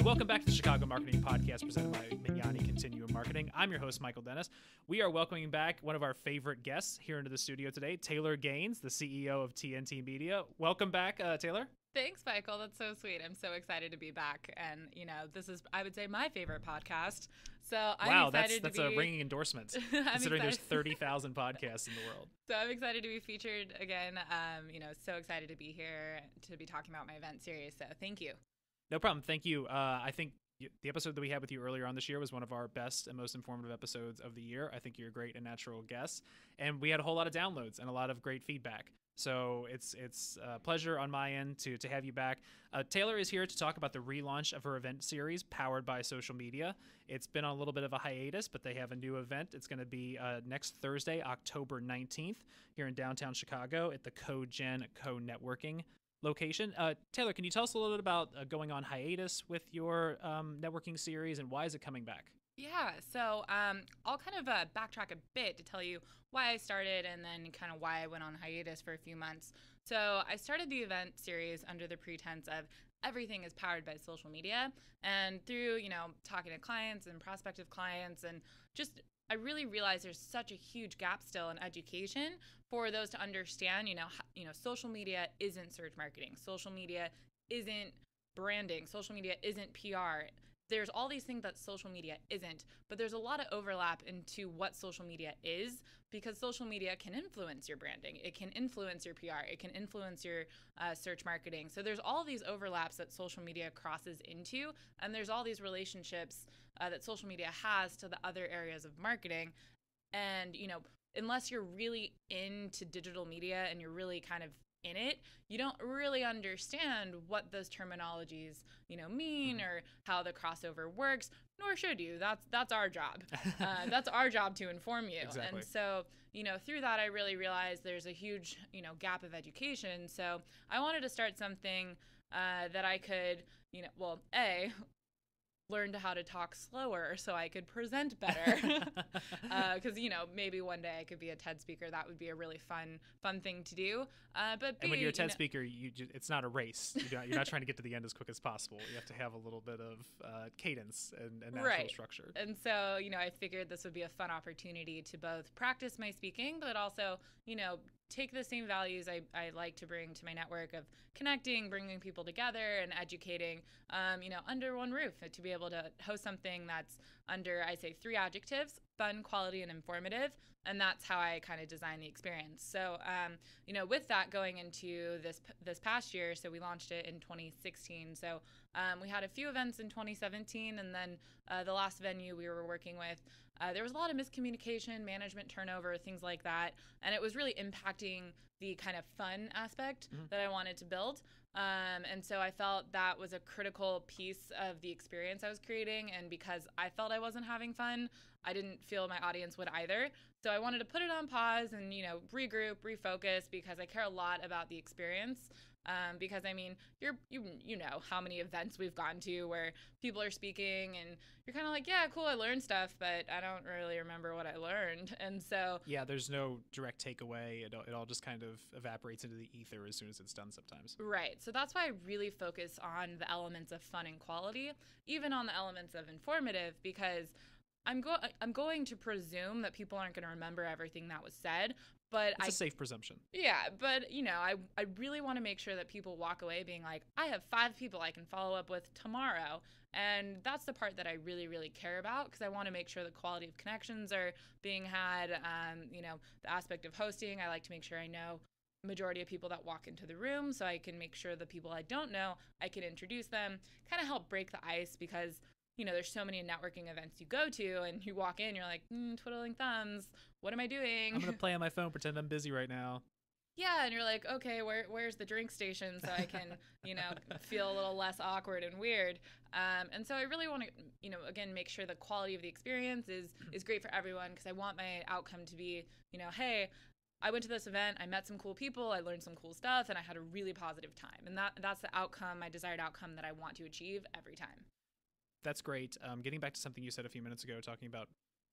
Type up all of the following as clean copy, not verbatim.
Welcome back to the Chicago Marketing Podcast presented by Mignani Continuum Marketing. I'm your host, Michael Dennis. We are welcoming back one of our favorite guests here into the studio today, Taylor Gaines, the CEO of TNT Media. Welcome back, Taylor. Thanks, Michael. That's so sweet. I'm so excited to be back. And, you know, this is, I would say, my favorite podcast. So I'm excited that's to be... a ringing endorsement, considering there's 30,000 podcasts in the world. So I'm excited to be featured again. So excited to be here to be talking about my event series. So thank you. No problem. Thank you. I think the episode that we had with you earlier on this year was one of our best and most informative episodes of the year. I think you're a great and natural guest. And we had a whole lot of downloads and a lot of great feedback. So it's a pleasure on my end to have you back. Taylor is here to talk about the relaunch of her event series powered by social media. It's been on a little bit of a hiatus, but they have a new event. It's going to be next Thursday, October 19th, here in downtown Chicago at the CoGen Co-Networking location. Taylor, can you tell us a little bit about going on hiatus with your networking series and why is it coming back? Yeah, so I'll kind of backtrack a bit to tell you why I started and then kind of why I went on hiatus for a few months. So I started the event series under the pretense of everything is powered by social media. And through, talking to clients and prospective clients and just I really realized there's such a huge gap still in education for those to understand, social media isn't search marketing. Social media isn't branding. Social media isn't PR. There's all these things that social media isn't, but there's a lot of overlap into what social media is because social media can influence your branding. It can influence your PR. It can influence your search marketing. So there's all these overlaps that social media crosses into, and there's all these relationships that social media has to the other areas of marketing. And, unless you're really into digital media and you're really kind of in it, you don't really understand what those terminologies, mean or how the crossover works, nor should you. That's our job. That's our job to inform you. Exactly. And so, through that, I really realized there's a huge, gap of education. So I wanted to start something that I could, learn how to talk slower so I could present better. Because, maybe one day I could be a TED speaker. That would be a really fun thing to do. And when you're a TED speaker, it's not a race. You're not trying to get to the end as quick as possible. You have to have a little bit of cadence and natural structure. And so, I figured this would be a fun opportunity to both practice my speaking, but also, take the same values I like to bring to my network of connecting, bringing people together, and educating, under one roof to be able to host something that's under, I say, 3 adjectives: fun, quality, and informative. And that's how I kind of design the experience. So, with that going into this past year, so we launched it in 2016. So we had a few events in 2017, and then the last venue we were working with, there was a lot of miscommunication, management turnover, things like that. And it was really impacting the kind of fun aspect that I wanted to build. And so I felt that was a critical piece of the experience I was creating. And because I felt I wasn't having fun, I didn't feel my audience would either. So I wanted to put it on pause and, regroup, refocus, because I care a lot about the experience. Because you know how many events we've gone to where people are speaking and you're kind of like, yeah, cool, I learned stuff, but I don't really remember what I learned. And so yeah, there's no direct takeaway. It all just kind of evaporates into the ether as soon as it's done sometimes. Right. So that's why I really focus on the elements of fun and quality, even on the elements of informative, because I'm going to presume that people aren't going to remember everything that was said, but it's a safe presumption. Yeah, but I really want to make sure that people walk away being like, I have 5 people I can follow up with tomorrow. And that's the part that I really, really care about, because I want to make sure the quality of connections are being had. The aspect of hosting, I like to make sure I know majority of people that walk into the room, so I can make sure the people I don't know, I can introduce them, kind of help break the ice, because there's so many networking events you go to and you walk in, you're like, twiddling thumbs. What am I doing? I'm going to play on my phone, pretend I'm busy right now. Yeah, and you're like, okay, where's the drink station so I can, feel a little less awkward and weird. And so I really want to, again, make sure the quality of the experience is great for everyone, because I want my outcome to be, hey, I went to this event, I met some cool people, I learned some cool stuff, and I had a really positive time. And that's the outcome, my desired outcome that I want to achieve every time. That's great. Getting back to something you said a few minutes ago, talking about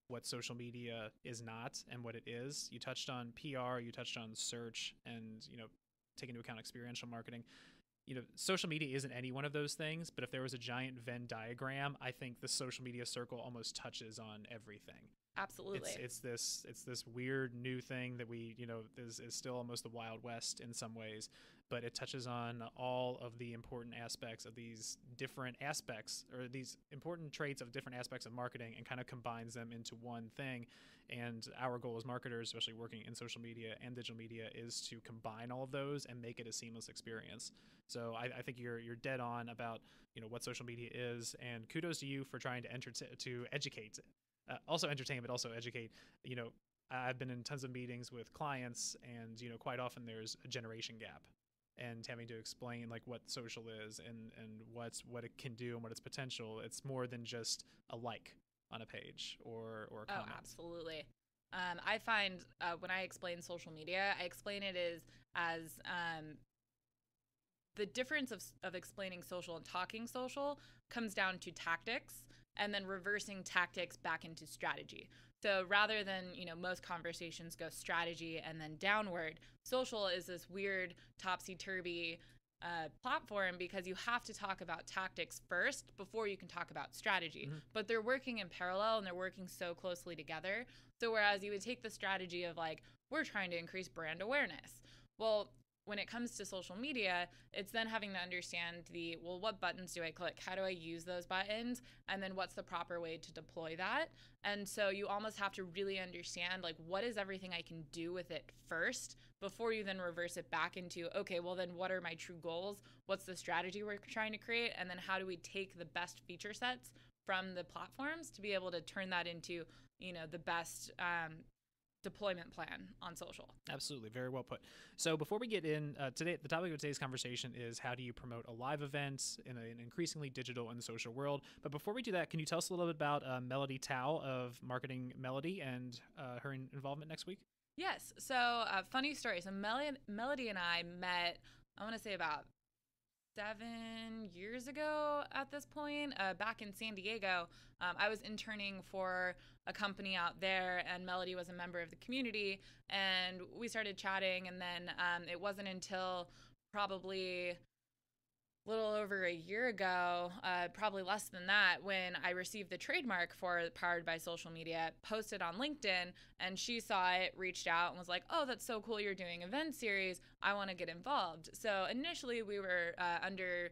what social media is not and what it is. You touched on PR, you touched on search, and take into account experiential marketing. social media isn't any one of those things, but if there was a giant Venn diagram, I think the social media circle almost touches on everything. Absolutely. It's this weird new thing that is still almost the Wild West in some ways, but it touches on all of the important aspects of these different aspects, or these important traits of different aspects of marketing, and kind of combines them into one thing. And our goal as marketers, especially working in social media and digital media, is to combine all of those and make it a seamless experience. So I think you're dead on about what social media is, and kudos to you for trying to educate. Also entertain, but also educate. I've been in tons of meetings with clients, and quite often there's a generation gap, and having to explain like what social is and what it can do and what its potential. It's more than just a like on a page or a comment. Oh, absolutely. I find when I explain social media, I explain it as the difference of explaining social and talking social comes down to tactics, and then reversing tactics back into strategy. So rather than, most conversations go strategy and then downward, social is this weird topsy-turvy platform, because you have to talk about tactics first before you can talk about strategy. Mm-hmm. But they're working in parallel, and they're working so closely together. So whereas you would take the strategy of like, we're trying to increase brand awareness. Well, when it comes to social media, it's then having to understand what buttons do I click? How do I use those buttons? And then what's the proper way to deploy that? And so you almost have to really understand, like, what is everything I can do with it first before you then reverse it back into, okay, well then what are my true goals? What's the strategy we're trying to create? And then how do we take the best feature sets from the platforms to be able to turn that into, the best deployment plan on social. Absolutely. Very well put. So before we get in today, the topic of today's conversation is how do you promote a live event in an increasingly digital and social world. But before we do that, can you tell us a little bit about Melody Tao of Marketing Melody and her involvement next week? Yes. So funny story. So Melody and I met, I want to say about 7 years ago at this point, back in San Diego. I was interning for a company out there, and Melody was a member of the community, and we started chatting, and then it wasn't until probably a little over a year ago, probably less than that, when I received the trademark for Powered by Social Media, posted on LinkedIn, and she saw it, reached out, and was like, oh, that's so cool, you're doing event series, I want to get involved. So initially we were under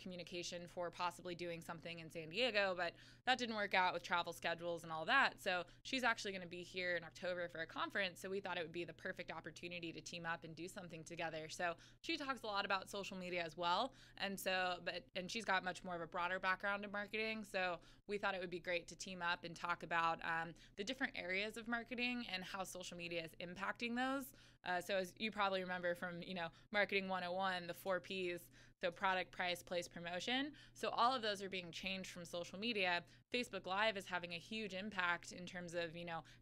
communication for possibly doing something in San Diego, but that didn't work out with travel schedules and all that. So she's actually going to be here in October for a conference, so we thought it would be the perfect opportunity to team up and do something together. So she talks a lot about social media as well, and she's got much more of a broader background in marketing, so we thought it would be great to team up and talk about the different areas of marketing and how social media is impacting those. So as you probably remember from, Marketing 101, the 4 Ps, so product, price, place, promotion. So all of those are being changed from social media. Facebook Live is having a huge impact in terms of,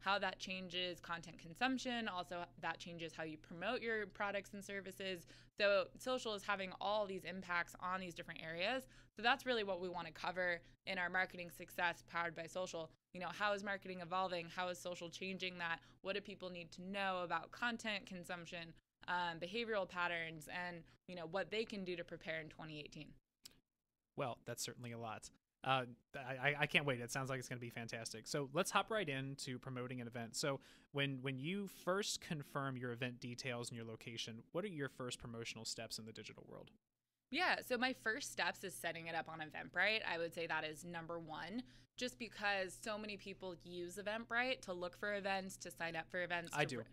how that changes content consumption. Also, that changes how you promote your products and services. So social is having all these impacts on these different areas. So that's really what we want to cover in our marketing success powered by social. How is marketing evolving? How is social changing that? What do people need to know about content consumption, behavioral patterns, and what they can do to prepare in 2018? Well, that's certainly a lot. I can't wait. It sounds like it's going to be fantastic. So let's hop right into promoting an event. So when you first confirm your event details and your location, what are your first promotional steps in the digital world? Yeah, so my first steps is setting it up on Eventbrite. I would say that is number one, just because so many people use Eventbrite to look for events, to sign up for events. I do.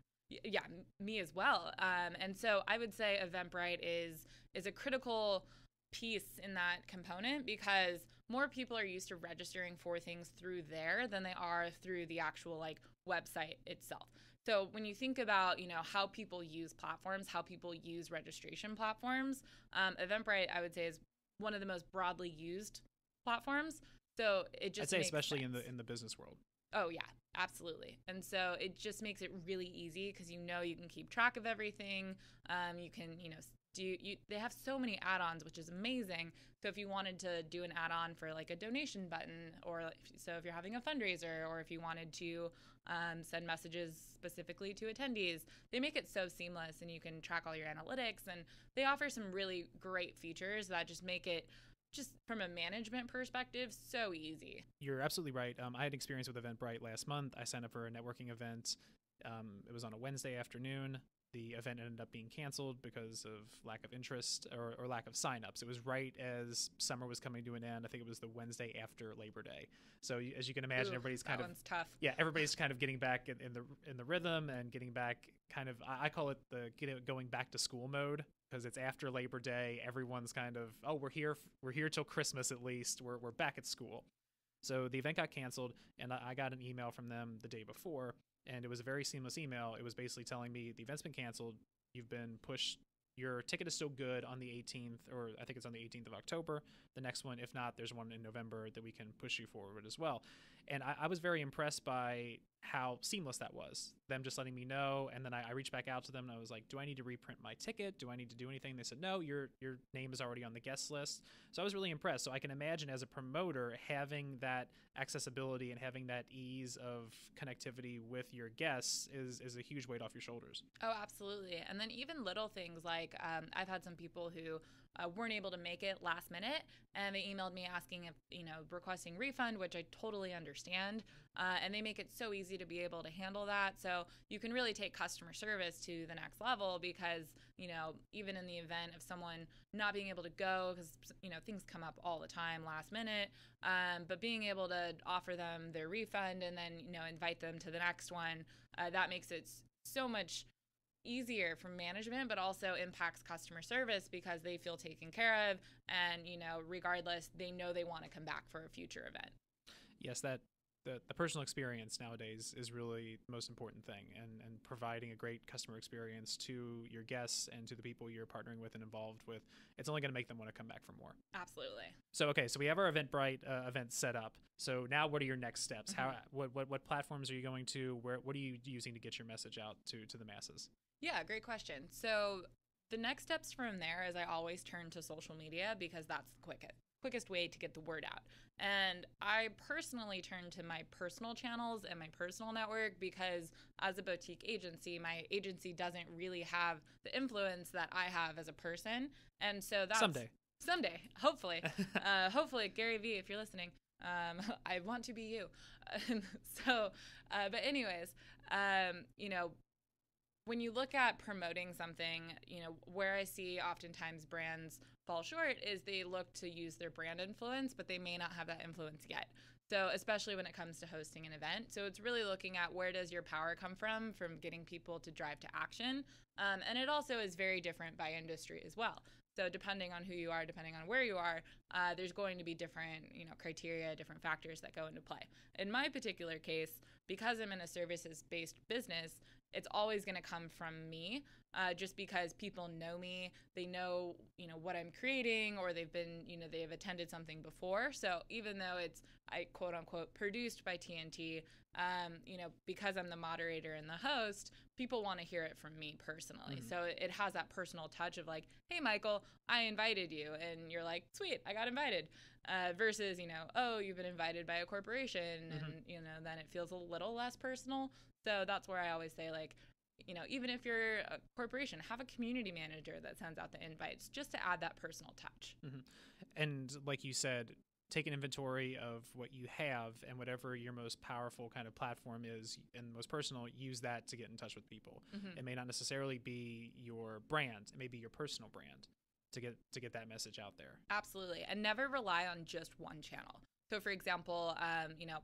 Yeah, me as well. And so I would say Eventbrite is a critical piece in that component, because more people are used to registering for things through there than they are through the actual website itself. So when you think about, how people use platforms, how people use registration platforms, Eventbrite, I would say, is one of the most broadly used platforms. So it just I'd say makes especially sense. in the business world. Oh yeah, absolutely. And so it just makes it really easy, because you can keep track of everything. You can they have so many add-ons, which is amazing. So if you wanted to do an add-on for like a donation button, or so if you're having a fundraiser, or if you wanted to send messages specifically to attendees, they make it so seamless, and you can track all your analytics, and they offer some really great features that just make it, just from a management perspective, so easy. You're absolutely right. I had experience with Eventbrite last month. I signed up for a networking event. It was on a Wednesday afternoon. The event ended up being canceled because of lack of interest or lack of signups. It was right as summer was coming to an end. I think it was the Wednesday after Labor Day. So as you can imagine, everybody's kind that of one's tough. Yeah, everybody's kind of getting back in the rhythm and getting back kind of, I call it going back to school mode, because it's after Labor Day. Everyone's kind of, oh, we're here till Christmas at least. We're back at school. So the event got canceled, and I got an email from them the day before. And it was a very seamless email. It was basically telling me the event's been canceled. You've been pushed. Your ticket is still good on the 18th, or I think it's on the 18th of October. The next one, if not, there's one in November that we can push you forward as well. And I was very impressed by how seamless that was. Them just letting me know, and then I reached back out to them, and I was like, do I need to reprint my ticket? Do I need to do anything? They said, no, your name is already on the guest list. So I was really impressed. So I can imagine, as a promoter, having that accessibility and having that ease of connectivity with your guests is a huge weight off your shoulders. Oh, absolutely. And then even little things like I've had some people who weren't able to make it last minute, and they emailed me asking if, requesting refund, which I totally understand. And they make it so easy to be able to handle that. So you can really take customer service to the next level, because, even in the event of someone not being able to go, because, things come up all the time last minute, but being able to offer them their refund and then, invite them to the next one, that makes it so much easier for management, but also impacts customer service, because they feel taken care of, and regardless, they know they want to come back for a future event. Yes, that the personal experience nowadays is really the most important thing, and providing a great customer experience to your guests and to the people you're partnering with and involved with, it's only going to make them want to come back for more. Absolutely. So we have our Eventbrite event set up. So now what are your next steps? Mm-hmm. What platforms are you going to? What are you using to get your message out to the masses? Yeah, great question. So the next steps from there is I always turn to social media, because that's the quickest way to get the word out. And I personally turn to my personal channels and my personal network, because as a boutique agency, my agency doesn't really have the influence that I have as a person. And so that's someday, hopefully, hopefully, Gary Vee, if you're listening, I want to be you. But anyways, when you look at promoting something, where I see oftentimes brands fall short is they look to use their brand influence, but they may not have that influence yet. So especially when it comes to hosting an event. So it's really looking at, where does your power come from getting people to drive to action? And it also is very different by industry as well. So depending on who you are, depending on where you are, there's going to be different, criteria, different factors that go into play. In my particular case, because I'm in a services-based business, it's always going to come from me, just because people know me. They know, what I'm creating, or they've been, they've attended something before. So even though it's, I quote unquote, produced by TNT, because I'm the moderator and the host, people want to hear it from me personally. Mm-hmm. So it has that personal touch of like, hey, Michael, I invited you. And you're like, sweet, I got invited. Versus, oh, you've been invited by a corporation. Mm-hmm. And, then it feels a little less personal. So that's where I always say, like, even if you're a corporation, have a community manager that sends out the invites, just to add that personal touch. Mm-hmm. And like you said, take an inventory of what you have, and whatever your most powerful kind of platform is and most personal, use that to get in touch with people. Mm-hmm. It may not necessarily be your brand. It may be your personal brand to get that message out there. Absolutely. And never rely on just one channel. So for example,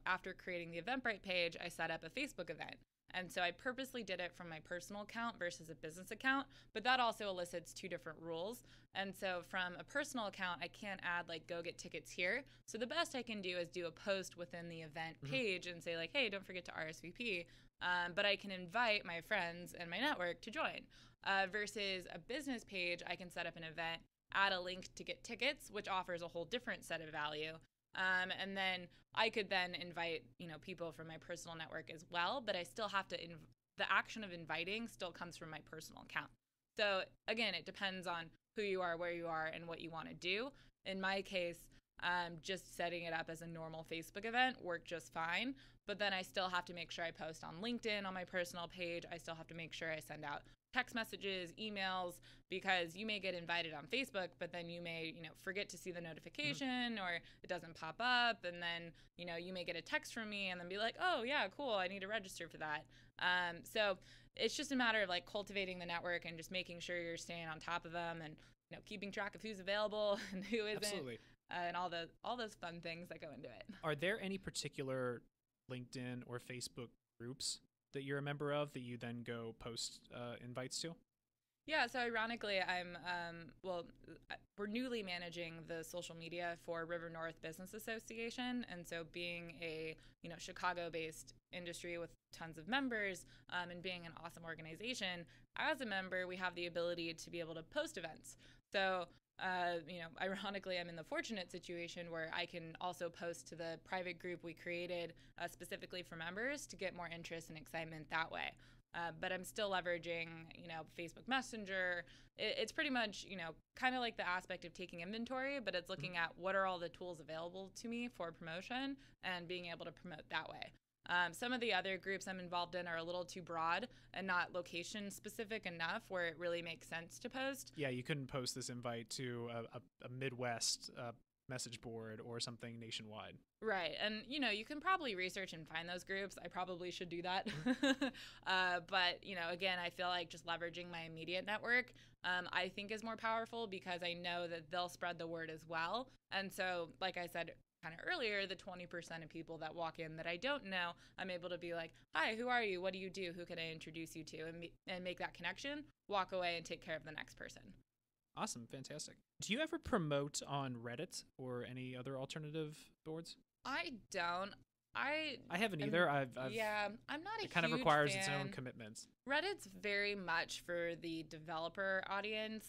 after creating the Eventbrite page, I set up a Facebook event. And so I purposely did it from my personal account versus a business account, but that also elicits two different rules. And so from a personal account, I can't add like, go get tickets here. So the best I can do is do a post within the event page and say like, hey, don't forget to RSVP. But I can invite my friends and my network to join. Versus a business page, I can set up an event, add a link to get tickets, which offers a whole different set of value. And then I could then invite, people from my personal network as well, but I still have to, the action of inviting still comes from my personal account. So again, it depends on who you are, where you are, and what you want to do. In my case, just setting it up as a normal Facebook event worked just fine. But then I still have to make sure I post on LinkedIn on my personal page. I still have to make sure I send out text messages, emails, because you may get invited on Facebook, but then you may, forget to see the notification or it doesn't pop up. And then, you may get a text from me and then be like, oh yeah, cool, I need to register for that. So it's just a matter of like cultivating the network and just making sure you're staying on top of them and, keeping track of who's available and who isn't. Absolutely. And all those fun things that go into it. Are there any particular LinkedIn or Facebook groups that you're a member of that you then go post invites to? Yeah, so ironically, we're newly managing the social media for River North Business Association, and so being a Chicago-based industry with tons of members, and being an awesome organization, as a member, we have the ability to be able to post events. So ironically, I'm in the fortunate situation where I can also post to the private group we created specifically for members to get more interest and excitement that way. But I'm still leveraging, Facebook Messenger. It's pretty much, kind of like the aspect of taking inventory, but it's looking at what are all the tools available to me for promotion and being able to promote that way. Some of the other groups I'm involved in are a little too broad and not location specific enough where it really makes sense to post. Yeah, you couldn't post this invite to a Midwest message board or something nationwide. Right. And, you can probably research and find those groups. I probably should do that. But, again, I feel like just leveraging my immediate network, I think is more powerful because I know that they'll spread the word as well. And so, like I said kind of earlier, the 20% of people that walk in that I don't know, I'm able to be like, hi, who are you? What do you do? Who can I introduce you to? And make that connection, walk away and take care of the next person. Awesome. Fantastic. Do you ever promote on Reddit or any other alternative boards? I don't. I haven't either. I'm not a It kind of huge requires fan. its own commitments. Reddit's very much for the developer audience.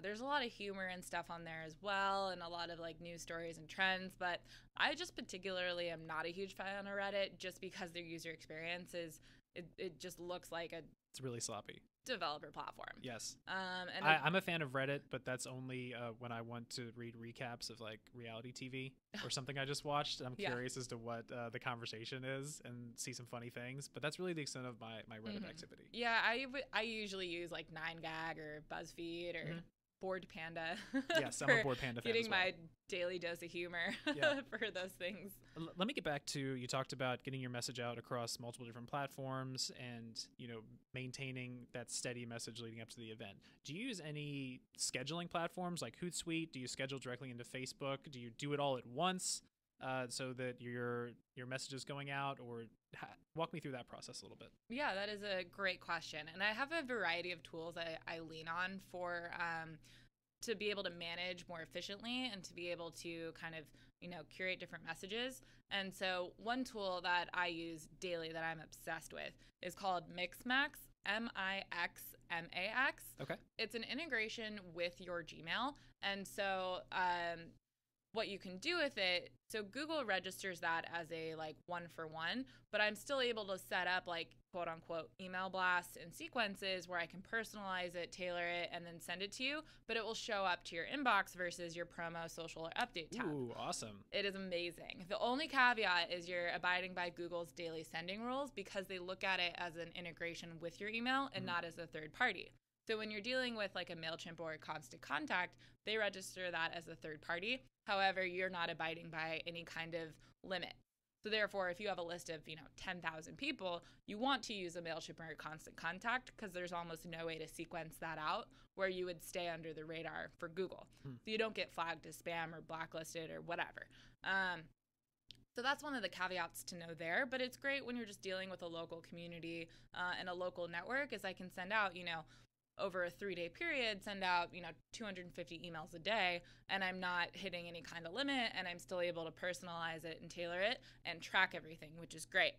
There's a lot of humor and stuff on there as well, and a lot of like news stories and trends, but I just particularly am not a huge fan of Reddit just because their user experience it just looks like it's really sloppy developer platform. Yes. And I'm a fan of Reddit, but that's only when I want to read recaps of like reality TV or something I just watched. I'm curious as to what the conversation is and see some funny things, but that's really the extent of my Reddit activity. Yeah, I usually use like 9gag or BuzzFeed or Bored Panda. Yes, I'm a Bored Panda fan getting as well. my daily dose of humor for those things. Let me get back to, you talked about getting your message out across multiple different platforms and, maintaining that steady message leading up to the event. Do you use any scheduling platforms like Hootsuite? Do you schedule directly into Facebook? Do you do it all at once so that your message is going out? Or walk me through that process a little bit. Yeah, that is a great question. And I have a variety of tools I lean on for to be able to manage more efficiently and to be able to kind of, curate different messages. And so one tool that I use daily that I'm obsessed with is called Mixmax, Mixmax. Okay. It's an integration with your Gmail. And so what you can do with it, so Google registers that as a like 1-for-1, but I'm still able to set up like quote unquote email blasts and sequences where I can personalize it, tailor it, and then send it to you, but it will show up to your inbox versus your promo, social, or update tab. Ooh, awesome. It is amazing. The only caveat is you're abiding by Google's daily sending rules because they look at it as an integration with your email and not as a third party. So when you're dealing with like a MailChimp or a Constant Contact, they register that as a third party. However, you're not abiding by any kind of limit. So therefore, if you have a list of, 10,000 people, you want to use a MailChimp or a Constant Contact because there's almost no way to sequence that out where you would stay under the radar for Google. So you don't get flagged as spam or blacklisted or whatever. So that's one of the caveats to know there, but it's great when you're just dealing with a local community and a local network, as I can send out, over a 3-day period, send out, 250 emails a day, and I'm not hitting any kind of limit, and I'm still able to personalize it and tailor it and track everything, which is great.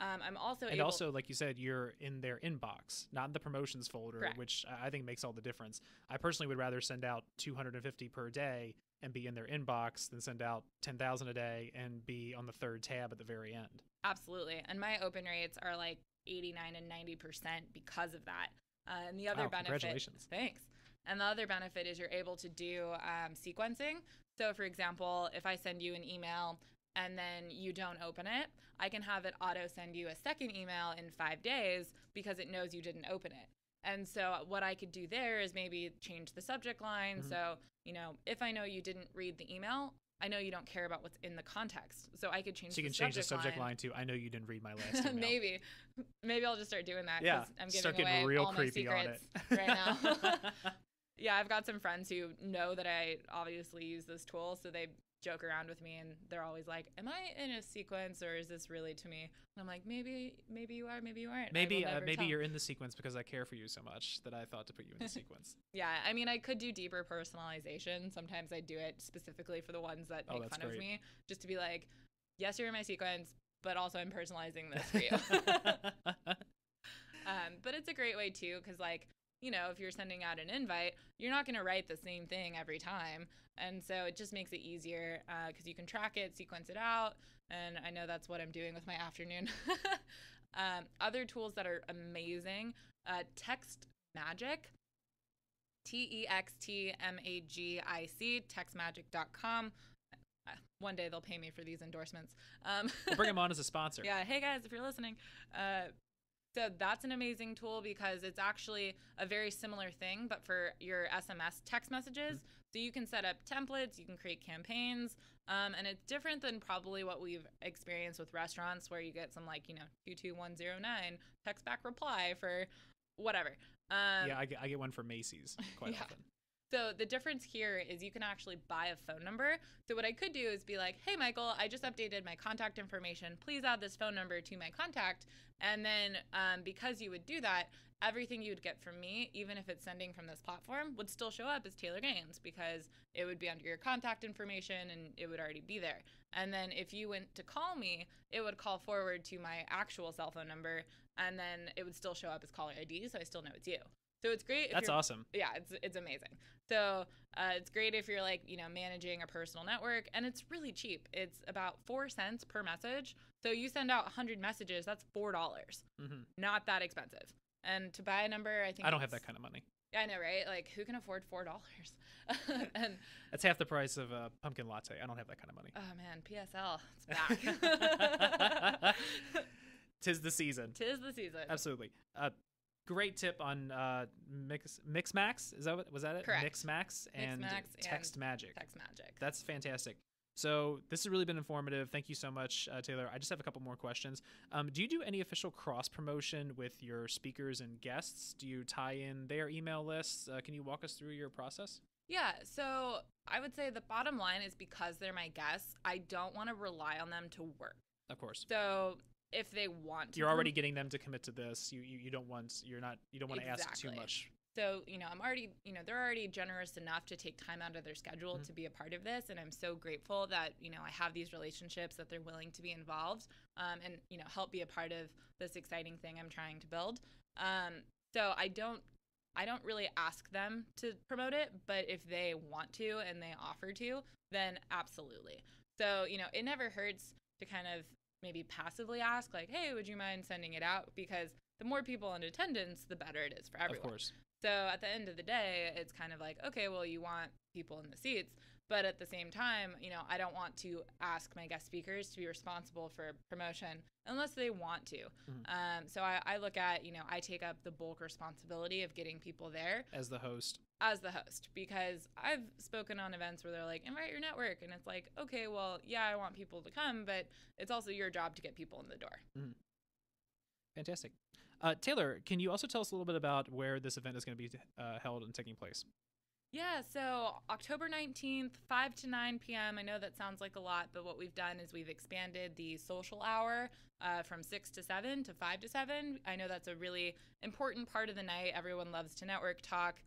I'm also and also, like you said, you're in their inbox, not in the promotions folder, Correct. Which I think makes all the difference. I personally would rather send out 250 per day and be in their inbox than send out 10,000 a day and be on the third tab at the very end. Absolutely. And my open rates are like 89 and 90% because of that. And the other benefit, congratulations. thanks. And the other benefit is you're able to do sequencing. So for example, if I send you an email and then you don't open it, I can have it auto send you a second email in 5 days because it knows you didn't open it. And so what I could do there is maybe change the subject line. Mm-hmm. So, if I know you didn't read the email, I know you don't care about what's in the context. So I could change So you can change the subject line to, I know you didn't read my last email. Maybe I'll just start doing that. Yeah, I'm start giving getting away real all my creepy on secrets it. right now. Yeah, I've got some friends who know that I obviously use this tool, so they joke around with me and they're always like, am I in a sequence or is this really to me? And I'm like, maybe you are, maybe you aren't. Maybe you're in the sequence because I care for you so much that I thought to put you in the sequence. Yeah, I mean, I could do deeper personalization. Sometimes I do it specifically for the ones that make fun of me, just to be like, yes, you're in my sequence, but also I'm personalizing this for you. But it's a great way too, because if you're sending out an invite, you're not going to write the same thing every time. And so it just makes it easier because you can track it, sequence it out. And I know that's what I'm doing with my afternoon. Other tools that are amazing, Text Magic, TEXTMAGIC, textmagic.com. One day they'll pay me for these endorsements. We'll bring them on as a sponsor. Yeah. Hey guys, if you're listening. So that's an amazing tool because it's actually a very similar thing, but for your SMS text messages. Mm-hmm. So you can set up templates, you can create campaigns, and it's different than probably what we've experienced with restaurants where you get some 22109 text back reply for whatever. Yeah, I get one for Macy's quite often. So the difference here is you can actually buy a phone number. So what I could do is be like, hey, Michael, I just updated my contact information. Please add this phone number to my contact. And then because you would do that, everything you would get from me, even if it's sending from this platform, would still show up as Taylor Gaines because it would be under your contact information and it would already be there. And then if you went to call me, it would call forward to my actual cell phone number, and then it would still show up as caller ID, so I still know it's you. So it's great. That's awesome. Yeah, it's amazing. So it's great if you're managing a personal network, and it's really cheap. It's about 4 cents per message. So you send out 100 messages, that's $4. Mm-hmm. Not that expensive. And to buy a number, I think I don't have that kind of money. Yeah, I know, right? Who can afford $4? And that's half the price of a pumpkin latte. I don't have that kind of money. Oh man, PSL, it's back. Tis the season. Absolutely. Great tip on Mixmax. Was that it? Correct. Mixmax and Text Magic. Text Magic. That's fantastic. So this has really been informative. Thank you so much, Taylor. I just have a couple more questions. Do you do any official cross promotion with your speakers and guests? Do you tie in their email lists? Can you walk us through your process? Yeah, so I would say the bottom line is because they're my guests, I don't want to rely on them to work. Of course. So if they want to, you're already getting them to commit to this. You don't want to ask too much. So, they're already generous enough to take time out of their schedule to be a part of this. And I'm so grateful that, I have these relationships, that they're willing to be involved and, help be a part of this exciting thing I'm trying to build. So I don't really ask them to promote it, but if they want to and they offer to, then absolutely. So, it never hurts to kind of maybe passively ask hey, would you mind sending it out? Because the more people in attendance, the better it is for everyone. Of course. So at the end of the day, it's kind of okay, well, you want people in the seats, but at the same time, I don't want to ask my guest speakers to be responsible for promotion unless they want to. Mm-hmm. So I look at, I take up the bulk responsibility of getting people there. As the host, because I've spoken on events where they're invite your network. And it's okay, well, yeah, I want people to come, but it's also your job to get people in the door. Mm-hmm. Fantastic. Taylor, can you also tell us a little bit about where this event is going to be held and taking place? Yeah, so October 19th, 5 to 9 p.m. I know that sounds like a lot, but what we've done is we've expanded the social hour from 6 to 7 to 5 to 7. I know that's a really important part of the night. Everyone loves to network talk.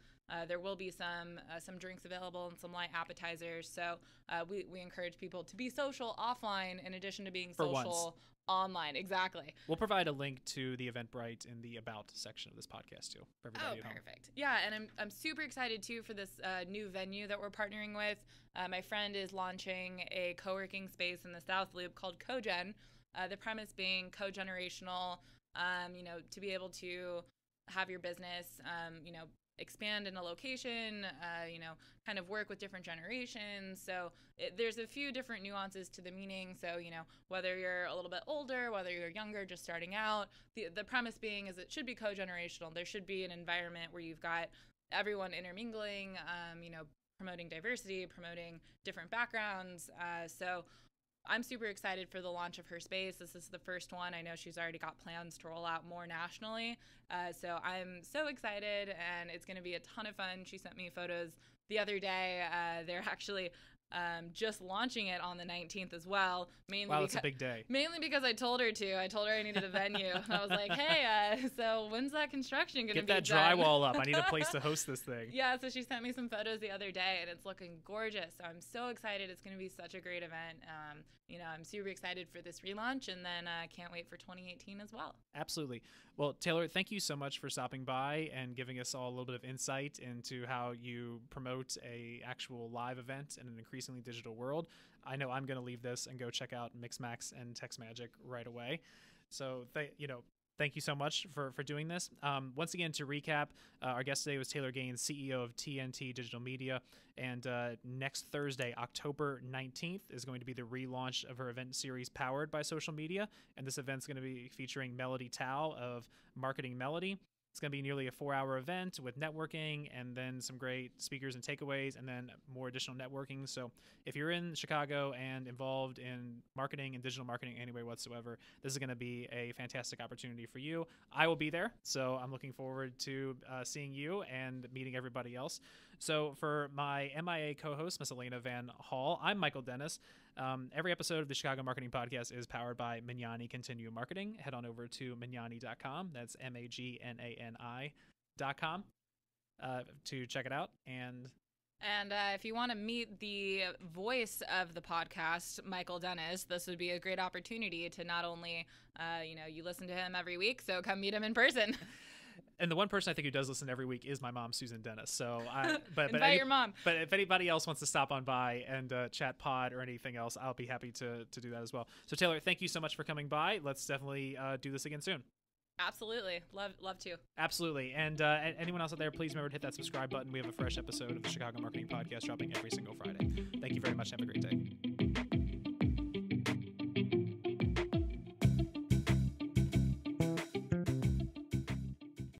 There will be some drinks available and some light appetizers. So we encourage people to be social offline in addition to being social online. Exactly. We'll provide a link to the Eventbrite in the About section of this podcast too for everybody at home. Perfect. Yeah, and I'm super excited too for this new venue that we're partnering with. My friend is launching a co-working space in the South Loop called CoGen. The premise being co-generational, to be able to have your business, expand in a location, kind of work with different generations. So there's a few different nuances to the meaning. So, whether you're a little bit older, whether you're younger, just starting out, the premise being is it should be co-generational. There should be an environment where you've got everyone intermingling, promoting diversity, promoting different backgrounds. So I'm super excited for the launch of her space. This is the first one. I know she's already got plans to roll out more nationally. So I'm so excited, and it's going to be a ton of fun. She sent me photos the other day. They're actually just launching it on the 19th as well. Wow, that's a big day. Mainly because I told her to. I told her I needed a venue. And I was like, hey, so when's that construction going to be done? Get that drywall up. I need a place to host this thing. Yeah, so she sent me some photos the other day, and it's looking gorgeous. So I'm so excited. It's going to be such a great event. I'm super excited for this relaunch, and then can't wait for 2018 as well. Absolutely. Well, Taylor, thank you so much for stopping by and giving us all a little bit of insight into how you promote a actual live event in an increasingly digital world. I know I'm going to leave this and go check out Mixmax and TextMagic right away. So, thank you so much for doing this. Once again, to recap, our guest today was Taylor Gaines, CEO of TNT Digital Media. And next Thursday, October 19th, is going to be the relaunch of her event series powered by social media. And this event's going to be featuring Melody Tao of Marketing Melody. It's going to be nearly a 4-hour event with networking and then some great speakers and takeaways and then more additional networking. So if you're in Chicago and involved in marketing and digital marketing any way whatsoever, this is going to be a fantastic opportunity for you. I will be there, so I'm looking forward to seeing you and meeting everybody else. So for my MIA co-host, Miss Elena Van Hall, I'm Michael Dennis. Every episode of the Chicago Marketing Podcast is powered by Magnani Continuum Marketing. Head on over to Magnani.com. That's MAGNANI.com to check it out. And if you want to meet the voice of the podcast, Michael Dennis, this would be a great opportunity to not only, you listen to him every week, so come meet him in person. And the one person I think who does listen every week is my mom, Susan Dennis. So, invite your mom. But if anybody else wants to stop on by and chat pod or anything else, I'll be happy to do that as well. So, Taylor, thank you so much for coming by. Let's definitely do this again soon. Absolutely. Love to. Absolutely. And anyone else out there, please remember to hit that subscribe button. We have a fresh episode of the Chicago Marketing Podcast dropping every single Friday. Thank you very much. Have a great day.